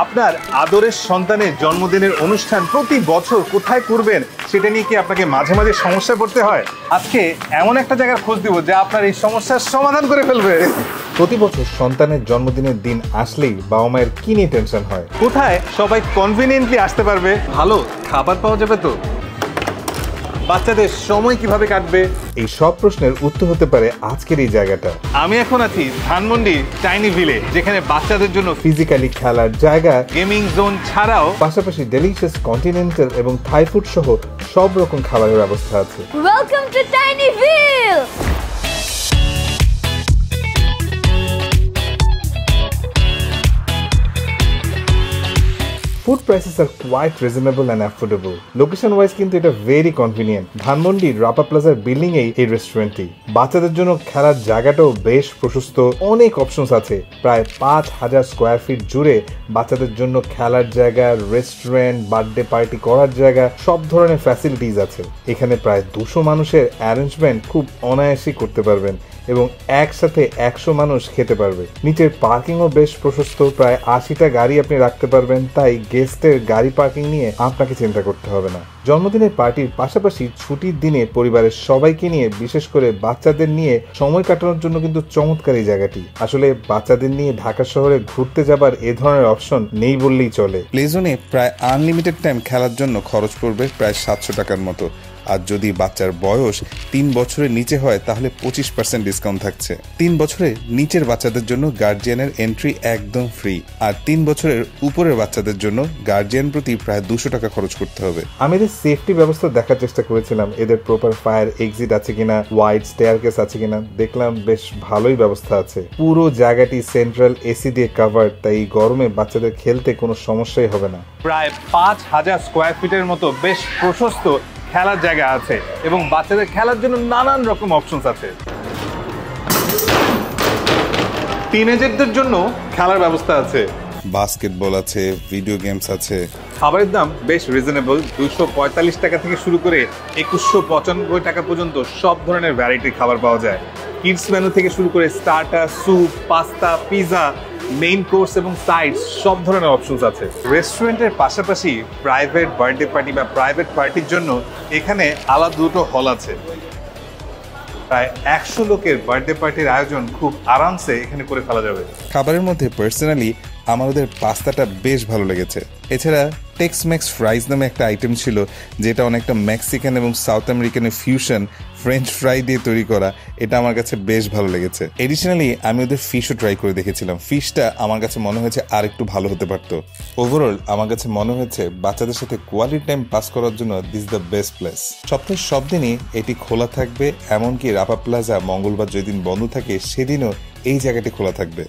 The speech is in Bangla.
আপনার আদরের সন্তানের জন্মদিনের অনুষ্ঠান প্রতি বছর কোথায় করবেন সেটা নিয়ে কি আপনাকে মাঝে মাঝে সমস্যায় পড়তে হয়? আজকে এমন একটা জায়গার খোঁজ দিব যা আপনার এই সমস্যার সমাধান করে ফেলবে। প্রতি বছর সন্তানের জন্মদিনের দিন আসলেই বাবা মায়ের কি নিয়ে টেনশন হয়? কোথায় সবাই কনভিনিয়েন্টলি আসতে পারবে? ভালো খাবার পাওয়া যাবে তো? বাচ্চাদের সময় কিভাবে কাটবে? এই সব প্রশ্নের উত্তর হতে পারে আজকের এই জায়গাটা। আমি এখন আছি ধানমন্ডি টাইনি ভিলেজ, যেখানে বাচ্চাদের জন্য ফিজিক্যালি খেলার জায়গা, গেমিং জোন ছাড়াও পাশাপাশি ডেলিশিয়াস কন্টিনেন্টাল এবং থাই ফুড সহ সব রকম খাবারের ব্যবস্থা আছে। Welcome to tiny Bhil. Food prices are quite reasonable and affordable. Location wise কিন্তু এটা very convenient. ধানমন্ডি রাপা প্লাজার বিল্ডিং এই রেস্টুরেন্টটি। বাচ্চাদের জন্য খেলার জায়গাটাও বেশ প্রশস্ত, অনেক অপশনস আছে। প্রায় 5000 স্কোয়ার ফিট জুড়ে বাচ্চাদের জন্য খেলার জায়গা, রেস্টুরেন্ট, বার্থডে পার্টি করার জায়গা, সব ধরনের ফ্যাসিলিটিস আছে। এখানে প্রায় 200 মানুষের অ্যারেঞ্জমেন্ট খুব অনায়াসেই করতে পারবেন এবং একসাথে 100 মানুষ খেতে পারবে। নিচের পার্কিংও বেশ প্রশস্ত, প্রায় 80টা গাড়ি আপনি রাখতে পারবেন, তাই গেস্টের গাড়ি পার্কিং নিয়ে আপনাকে চিন্তা করতে হবে না। জন্মদিনের পার্টির পাশাপাশি ছুটির দিনে পরিবারের সবাইকে নিয়ে, বিশেষ করে বাচ্চাদের নিয়ে সময় কাটানোর জন্য কিন্তু চমৎকার এই জায়গাটি। আসলে বাচ্চাদের নিয়ে ঢাকা শহরে ঘুরতে যাবার এ ধরনের অপশন নেই বললেই চলে। প্লেজনে প্রায় আনলিমিটেড টাইম খেলার জন্য খরচ পড়বে প্রায় 700 টাকার মতো। আর যদি বাচ্চার বয়স 3 বছরের নিচে হয় তাহলে 25% ডিসকাউন্ট থাকছে। 3 বছরের নিচের বাচ্চাদের জন্য গার্জিয়ানের এন্ট্রি একদম ফ্রি, আর 3 বছরের উপরের বাচ্চাদের জন্য গার্জিয়ান প্রতি প্রায় 200 টাকা খরচ করতে হবে। আমি এদের সেফটি ব্যবস্থা দেখার চেষ্টা করেছিলাম, এদের প্রপার ফায়ার এক্সিট আছে কিনা, ওয়াইড স্টেয়ারকেস আছে কিনা। দেখলাম বেশ ভালোই ব্যবস্থা আছে। পুরো জায়গাটি সেন্ট্রাল এসি দিয়ে কভার, তাই গরমে বাচ্চাদের খেলতে কোনো সমস্যাই হবে না। প্রায় 5000 স্কোয়ার ফিটের মতো বেশ প্রশস্ত খেলার জায়গা আছে এবং বাচ্চাদের খেলার জন্য নানান রকম অপশনস আছে। টিনেজারদের জন্য খেলার ব্যবস্থা আছে, বাস্কেটবল আছে, ভিডিও গেমস আছে। খাবারের দাম বেশ রিজনেবল, 245 টাকা থেকে শুরু করে 2195 টাকা পর্যন্ত সব ধরনের ভ্যারাইটির খাবার পাওয়া যায়। কিডস মেনু থেকে শুরু করে starter, soup, pasta, pizza, main course এবং সাইডস সব ধরনের অপশনস আছে। রেস্টুরেন্টের পাশাপাশি প্রাইভেট বার্থডে পার্টি বা প্রাইভেট পার্টির জন্য এখানে আলাদা দুটো হল আছে। প্রায় 100 লোকের বার্থডে পার্টির আয়োজন খুব আরামসে এখানে করে ফেলা যাবে। খাবারের মধ্যে পার্সোনালি আমার ওদের পাস্তাটা বেশ ভালো লেগেছে। এছাড়া টেক্স ম্যাক্স ফ্রাইজ নামে একটা আইটেম ছিল, যেটা অনেকটা মেক্সিকান এবং সাউথ আমেরিকানের ফিউশন ফ্রেঞ্চ ফ্রাই দিয়ে তৈরি করা। এটা আমার কাছে বেশ ভালো লেগেছে। এডিশনালি আমি ওদের ফিশও ট্রাই করে দেখেছিলাম। ফিশটা আমার কাছে মনে হয়েছে আর একটু ভালো হতে পারতো। ওভারঅল আমার কাছে মনে হয়েছে বাচ্চাদের সাথে কোয়ালিটি টাইম পাস করার জন্য দিস দ্য বেস্ট প্লেস। সপ্তাহের সব দিনই এটি খোলা থাকবে, এমনকি রাপা প্লাজা মঙ্গলবার যেদিন বন্ধ থাকে সেদিনও এই জায়গাটি খোলা থাকবে।